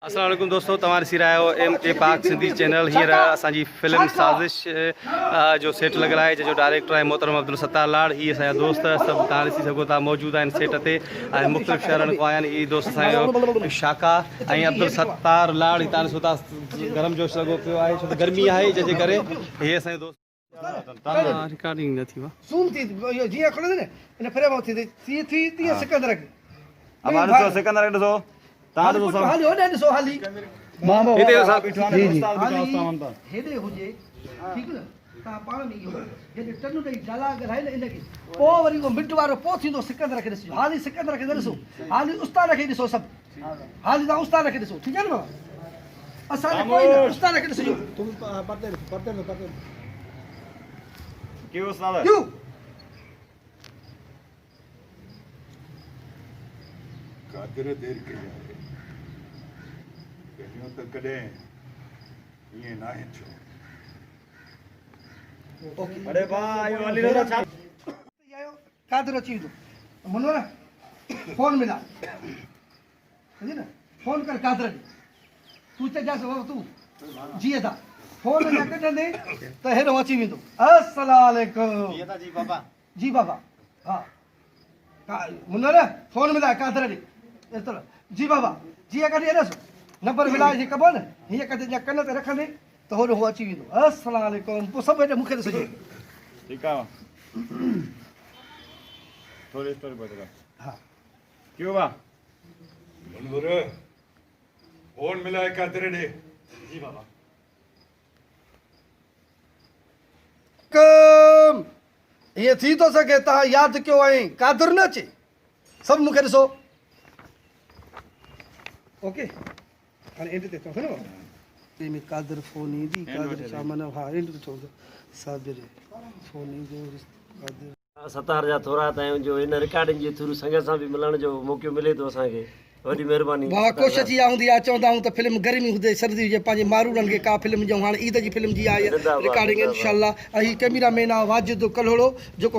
अस्सलाम वालेकुम दोस्तों, तव्हां ॾिसी रहिया आहियो MK पाक सिंधी चैनल। हींअर असांजी फिल्म साज़िश जो सेट लॻल आहे, जंहिंजो डायरेक्टर आहे मोहतरम अब्दुल सत्तार लाड़। हीअ असांजा दोस्त सभु तव्हां ॾिसी सघो था मौजूदु आहिनि सेट ते ऐं मुख़्तलिफ़ शहरनि खां आया आहिनि। हीअ दोस्त असांजो शाका ऐं अब्दुल सत्तार लाड़। तव्हां ॾिसो था गरम जोश लॻो पियो आहे, छो त गर्मी आहे जंहिंजे करे। हीअ असांजो दोस्त रिकॉर्डिंग न थी जीअं खणंदे न इन फ्रेम थी थी तीअं सिकंदर खे सिकंदर ॾिसो तव्हां ॾिसो हाली होॾे ॾिसो हाली हिते हेॾे हुजे ठीकु न तव्हां पाण में इहो हेॾे टनू ॾेई डाला ॻाल्हाए न इनखे पोइ वरी उहो मिंट वारो पोइ थींदो सिकंदर खे ॾिसो। हाली सिकंदर खे न ॾिसो, हाली उस्ताद खे ॾिसो सभु। हाली तव्हां उस्ताद खे ॾिसो, ठीकु आहे न बाबा? असांखे कोई न, उस्ताद खे ॾिसो। क्यों उस्ताद क्यों कादिर देर के जाए कहियो त कॾहिं ईअं न आहे थियो। अरे भाई वाली रे छा कादिर अची वेंदो मुनो न फोन मिला समझी न फोन कर कादिर ॾे तूं चइजांसि बाबा तूं जीअं था फोन न कढंदे त हेॾो अची वेंदो। अस्सलाम वालेकुम जी बाबा जी बाबा हा मुनो न फोन मिला कादिर ॾे एतिरो जी बाबा जीअं कढी हेॾसि नंबर मिलाए जे कबो न हीअं कढी या कन ते रखंदे त होॾो उहो अची वेंदो। अस्सलाम वालेकुम पोइ सभु हेॾे मूंखे ॾिसिजो। ठीकु आहे थोड़ी स्टोरी बता हा क्यों बा मनोर फोन मिलाए कादिर ॾे जी बाबा कम हीअं थी थो सघे तव्हां यादि कयो ऐं कादिर न अचे सभु मूंखे ॾिसो। ओके हाणे एंड ते चवंदो न में कादिर फोन ईंदी कादिर सामान हा एंड ते चवंदो साबिर फोन ईंदो कादिर सतार जा थोरा आहियूं जो इन रिकॉर्डिंग जे थ्रू संग सां बि मिलण जो मौक़ो मिले थो असांखे। वॾी महिरबानी। वाह कोशिशि इहा हूंदी आहे चवंदा आहियूं त फिल्म गर्मी हुजे सर्दी हुजे पंहिंजे मारूड़नि खे का फिल्म ॼऊं हाणे ईद जी फिल्म जी आहे रिकॉर्डिंग इनशाला। ऐं हीउ कैमरामैन आहे वाजिद कल्होड़ो जेको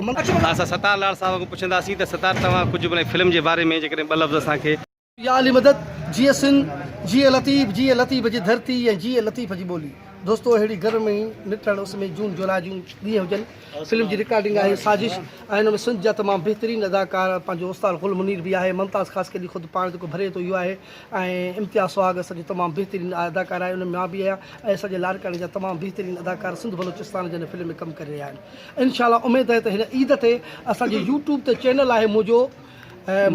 असां सतार लाड़ साहब खां पुछंदासीं त सतार तव्हां कुझु भले फिल्म जे बारे में जेकॾहिं ॿ लफ़्ज़ असांखे। या अली मदद जीअं सिंध जीअं लतीफ़ जी धरती ऐं जीअं लतीफ़ जी ॿोली। दोस्तो अहिड़ी घर में ई निठण उसमें जून जुलाई जूं ॾींहं हुजनि। फिल्म जी रिकॉर्डिंग आहे साज़िश ऐं हिन में सिंध जा तमामु बहितरीनु अदाकार पंहिंजो उस्ताद गुल मुनीर बि आहे। मुमताज़ ख़ासि करे ख़ुदि पाण जेको भरे थो इहो आहे ऐं इम्तियाज़ सुहाग असांजो तमामु बहितरीनु अदाकार आहे। उन में मां बि आहियां ऐं असांजे लाड़काणे जा तमामु बहितरीनु अदाकार सिंध बलोचिस्तान जे हिन फिल्म में कमु करे रहिया आहिनि। इनशाला उमेदु आहे त हिन ईद ते असांजे यूट्यूब ते चैनल आहे मुंहिंजो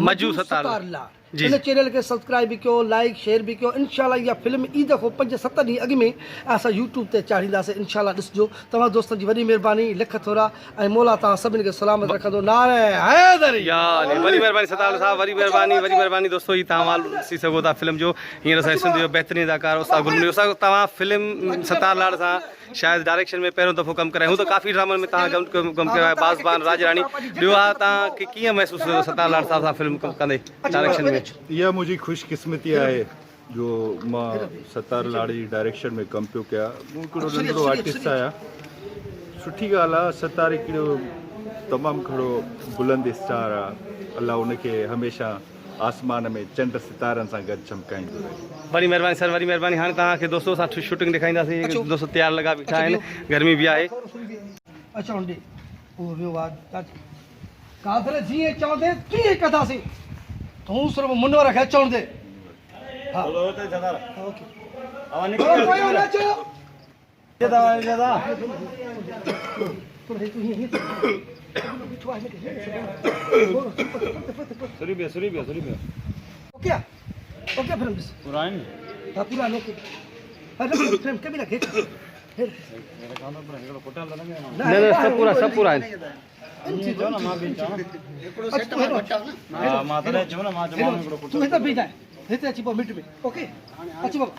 मजू सतार लाड़। इन चैनल खे सब्सक्राइब बि कयो, लाइक शेयर बि कयो। इनशाला इहा फिल्म ईद खां 5-7 ॾींहं अॻु में असां यूट्यूब ते चाढ़ींदासीं। इनशाला ॾिसिजो। तव्हां दोस्तनि जी वॾी महिरबानी लिख थोरा ऐं मौला तव्हां सभिनी खे सलामत रखंदो। नारे हैदरी वॾी महिरबानी सतार साहब, वॾी महिरबानी दोस्तो। ही तव्हां ॾिसी सघो था फिल्म जो हींअर असांजे सिंध जो बहितरीनु अदाकार उस्ताद गुल मुनीर। उस्ताद तव्हां फिल्म सतार लाड़ सां शायदि डायरेक्शन में पहिरियों दफ़ो कमु करायो हूं त काफ़ी ड्रामनि में तव्हां कमु कयो आहे बाज़बान राजरानी। ॿियो आहे तव्हांखे कीअं महसूसु थियो सतार लाड़ साहब सां फिल्म कंदे डायरेक्शन में? इहा मुंहिंजी ख़ुशकिस्मती आहे जो मां सतार लाड़ी डायरेक्शन में कमु पियो कयां। मूं हिकिड़ो नंढिड़ो आर्टिस्ट आहियां। सुठी ॻाल्हि आहे सतार हिकिड़ो तमामु घणो बुलंद स्टार आहे। अलाह उनखे हमेशह आसमान में चंड सितारनि सां गॾु चमकाईंदो रहे। वॾी महिरबानी सर, वॾी महिरबानी। हाणे तव्हांखे दोस्तो सां शूटिंग ॾेखारींदासीं। दोस्त तयारु लॻा बीठा आहिनि, गर्मी बि आहे। अच्छा ॾे उहो वियो आहे कादिर जीअं चवंदे तीअं कंदासीं। तूं सिर्फ़ु मुनवर खे अचण दे। हा ओके ओके फिल्म ॾिस पूरा आहे हा पूरा लोके फिल्म के बिना खींच सब पूरा आहिनि। तूं हिते बीह जाए हिते अची पोइ मिंट में ओके अची बाबा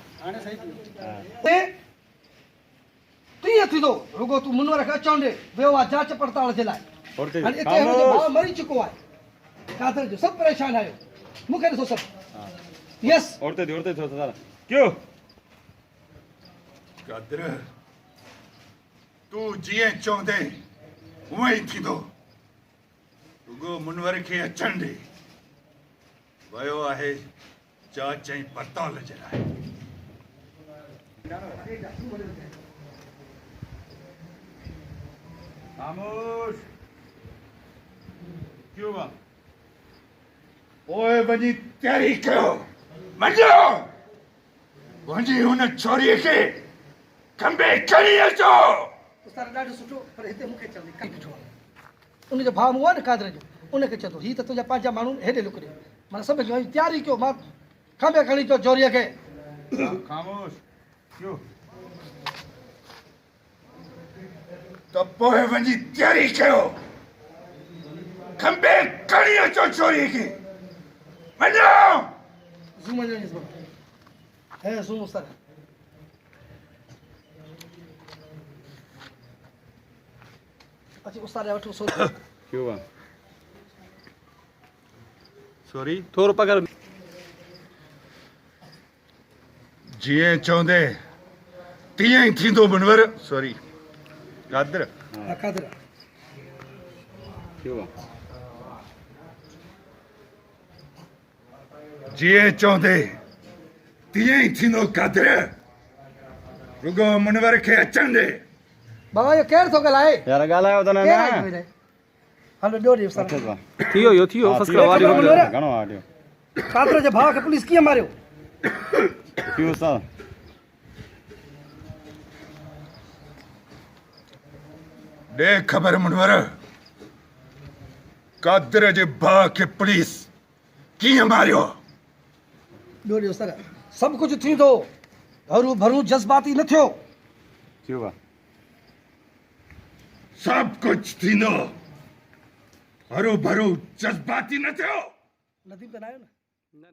तीअं थींदो रुगो तूं मुनवर खे अचण ॾे। वियो आहे जांच पड़ताल जे लाइ। हाणे हिते हुनजो भाउ मरी चुको आहे कादिर जो। सभु परेशान आहियो मूंखे ॾिसो सभु। यस क्यों कादिर तूं जीअं चवंदे हूअं ई थींदो। रुगो मुनवर खे अचण ॾे। वियो आहे जा चई पड़ताल जे लाइ खामोश क्यों बा ओए वञी तयारी कयो मंझो वञी हुन छोरीअ खे खंबे खणी अचो उस्ताद ॾाढो सुठो पर हिते मूंखे चवंदी काई ॾिठो आहे उनजो भाउ मूं आहे न कादर जो उनखे चए थो हीअ त तुंहिंजा पंहिंजा माण्हू हेॾे लुकिरे माना सभु चयो तयारी कयो मां खंबे खणी अचो चोरीअ खे खामोश क्यों तो पोइ वञी तयारी कयो खंबे खणी अचो छोरीअ खे वञो ज़ूम वञो है ज़ूम उस्ताद अची उस्ताद वठो सो क्यों बा सॉरी थोरो पकड़ जीअं चवंदे तीअं ई थींदो मुनवर सॉरी कादर कादर क्यों बा जीअं चवंदे तीअं ई थींदो कादर रुगो मुनवर खे अचण दे बाबा इहो केरु थो ॻाल्हाए यार ॻाल्हायो त न केरु आहे हिते? हलो ॾियो ॾियो उस्ताद थियो इहो थियो फर्स्ट क्लास वारी घणो कादर जे भाउ खे पुलिस कीअं मारियो क्यों सर ॾे ख़बर मुनवर कादर जे भाउ खे पुलिस कीअं मारियो ॾियो ॾियो उस्ताद सभु कुझु थींदो हरू भरू जज़्बाती न थियो क्यों बा सभु कुझु थींदो हरू भरू जज़्बाती न थियो नदीम त न आयो न